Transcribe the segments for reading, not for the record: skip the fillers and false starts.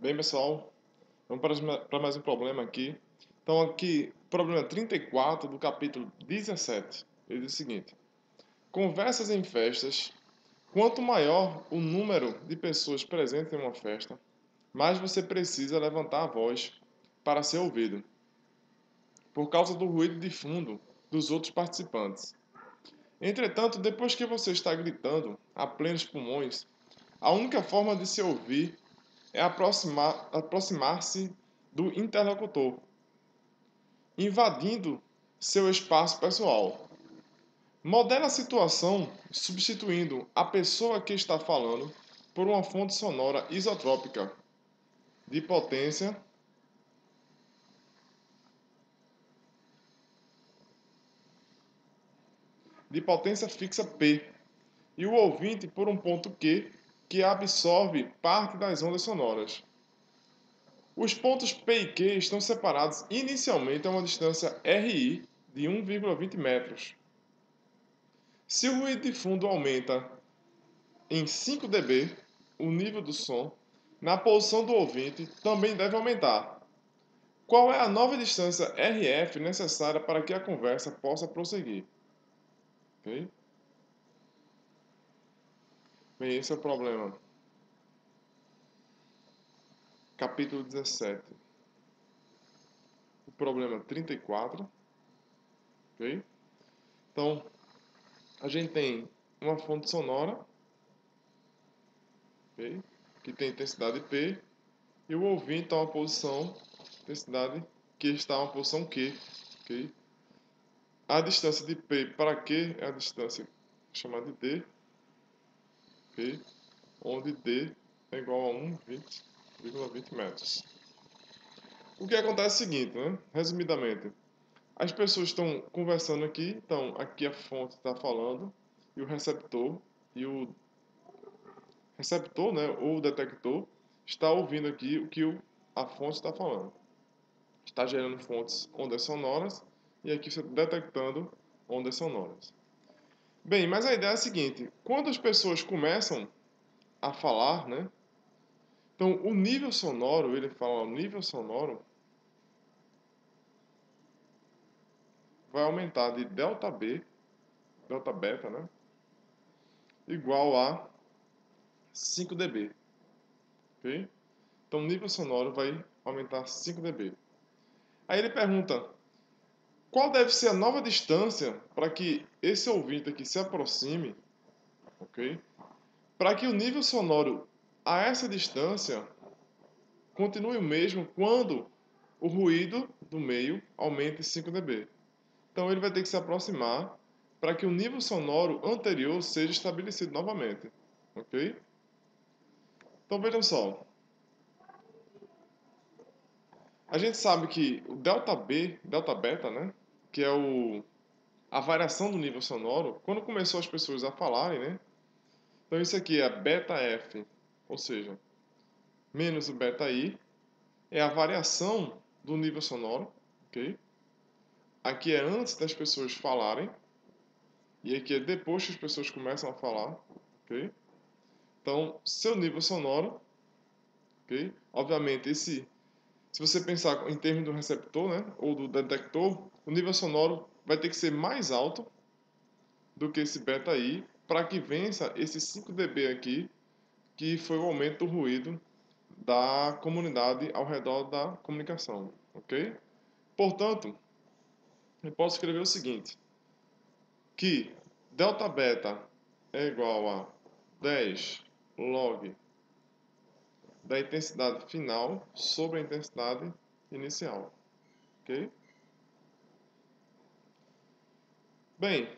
Bem, pessoal, vamos para mais um problema aqui. Então, aqui, problema 34 do capítulo 17. Ele diz o seguinte: conversas em festas. Quanto maior o número de pessoas presentes em uma festa, mais você precisa levantar a voz para ser ouvido, por causa do ruído de fundo dos outros participantes. Entretanto, depois que você está gritando a plenos pulmões, a única forma de se ouvir é aproximar-se do interlocutor, invadindo seu espaço pessoal. Modela a situação substituindo a pessoa que está falando por uma fonte sonora isotrópica de potência fixa P e o ouvinte por um ponto Q que absorve parte das ondas sonoras. Os pontos P e Q estão separados inicialmente a uma distância RI de 1,20 metros. Se o ruído de fundo aumenta em 5 dB, o nível do som na posição do ouvinte também deve aumentar. Qual é a nova distância RF necessária para que a conversa possa prosseguir? Okay? Bem, esse é o problema. Capítulo 17. O problema 34. Okay? Então, a gente tem uma fonte sonora, okay? Que tem intensidade P, e o ouvinte está em uma posição, intensidade que está em uma posição Q. Okay? A distância de P para Q é a distância chamada de D, okay? Onde D é igual a 1,20 metros. O que acontece é o seguinte, né? Resumidamente, as pessoas estão conversando aqui, então aqui a fonte está falando, e o receptor, né, ou o detector, está ouvindo aqui o que a fonte está falando. Está gerando ondas sonoras, e aqui você está detectando ondas sonoras. Bem, mas a ideia é a seguinte: quando as pessoas começam a falar, né? Então, o nível sonoro, ele fala, o nível sonoro vai aumentar de delta beta, né? Igual a 5 dB, ok? Então, o nível sonoro vai aumentar 5 dB. Aí ele pergunta, qual deve ser a nova distância para que esse ouvinte aqui se aproxime, ok? Para que o nível sonoro a essa distância continue o mesmo quando o ruído do meio aumente 5 dB. Então ele vai ter que se aproximar para que o nível sonoro anterior seja estabelecido novamente. Ok? Então vejam só. A gente sabe que o delta beta, né? Que é a variação do nível sonoro, quando começou as pessoas a falarem, né? Então isso aqui é beta F, ou seja, menos o beta I, é a variação do nível sonoro, ok? Aqui é antes das pessoas falarem, e aqui é depois que as pessoas começam a falar, ok? Então, seu nível sonoro, ok? Obviamente, se você pensar em termos do receptor, né, ou do detector, o nível sonoro vai ter que ser mais alto do que esse beta I para que vença esse 5 dB aqui, que foi o aumento do ruído da comunidade ao redor da comunicação, ok? Portanto, eu posso escrever o seguinte, que delta beta é igual a 10 log da intensidade final sobre a intensidade inicial. Ok? Bem,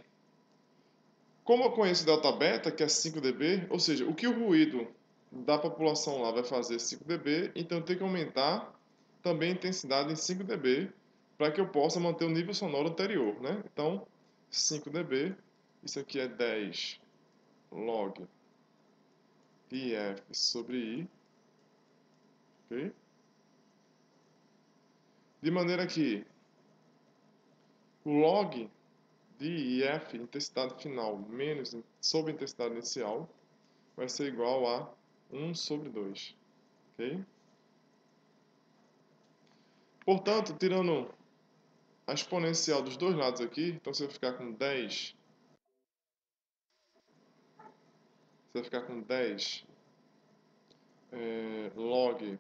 como eu conheço delta beta, que é 5 dB, ou seja, o que o ruído da população lá vai fazer 5 dB, então eu tenho que aumentar também a intensidade em 5 dB para que eu possa manter o nível sonoro anterior, né? Então, 5 dB, isso aqui é 10 log IF sobre I, ok? De maneira que o log de IF, intensidade final, menos sobre a intensidade inicial, vai ser igual a 1 sobre 2. Ok? Portanto, tirando a exponencial dos dois lados aqui, então você vai ficar com 10. Você vai ficar com 10 log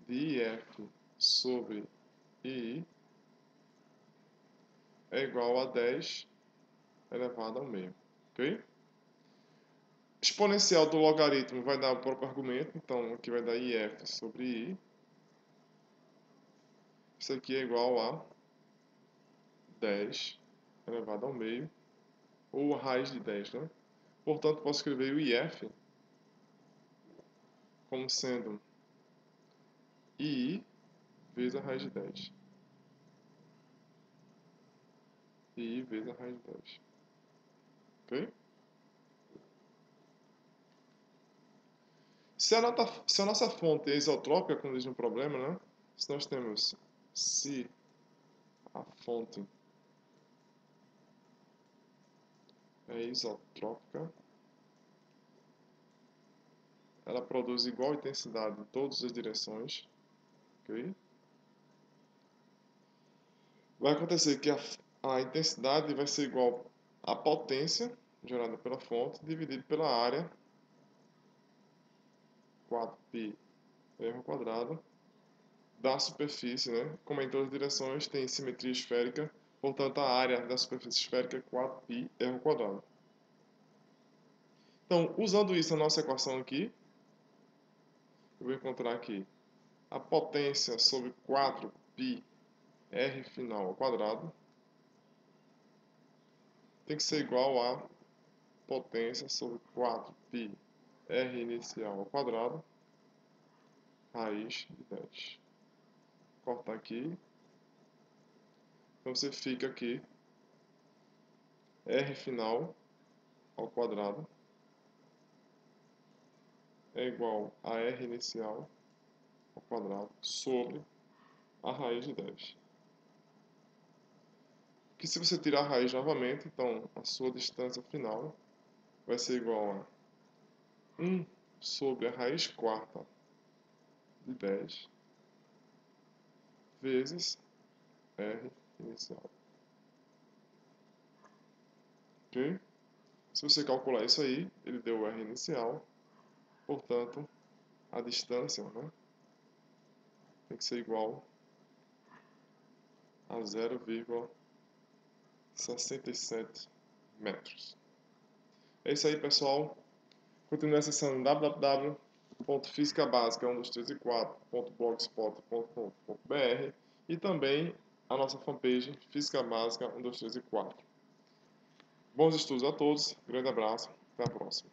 de IF sobre II é igual a 10 elevado ao meio. Ok? Exponencial do logaritmo vai dar o próprio argumento, então aqui vai dar IF sobre I. Isso aqui é igual a 10 elevado ao meio, ou a raiz de 10, né? Portanto, posso escrever o IF como sendo II vezes a raiz de 10. II vezes a raiz de 10. Ok? Se a nossa fonte é isotrópica, como diz no problema, né? Se nós temos se a fonte é isotrópica, ela produz igual intensidade em todas as direções. Okay? Vai acontecer que a intensidade vai ser igual à potência gerada pela fonte dividido pela área 4πr² da superfície, né? Como em todas as direções tem simetria esférica, portanto a área da superfície esférica é 4πr². Então, usando isso na nossa equação aqui, eu vou encontrar aqui a potência sobre 4πr final ao quadrado tem que ser igual a potência sobre 4πr inicial ao quadrado raiz de 10. Cortar aqui. Então você fica aqui R final ao quadrado é igual a R inicial ao quadrado sobre a raiz de 10. Que se você tirar a raiz novamente, então a sua distância final vai ser igual a 1 sobre a raiz quarta de 10 vezes R inicial. Ok? Se você calcular isso aí, ele deu o R inicial, portanto, a distância, né, tem que ser igual a 0,67 metros. É isso aí, pessoal. Continue acessando www.fisicabásica123e4.blogspot.com.br e também a nossa fanpage Física Básica 1, 2, 3 e 4. Bons estudos a todos, grande abraço, até a próxima.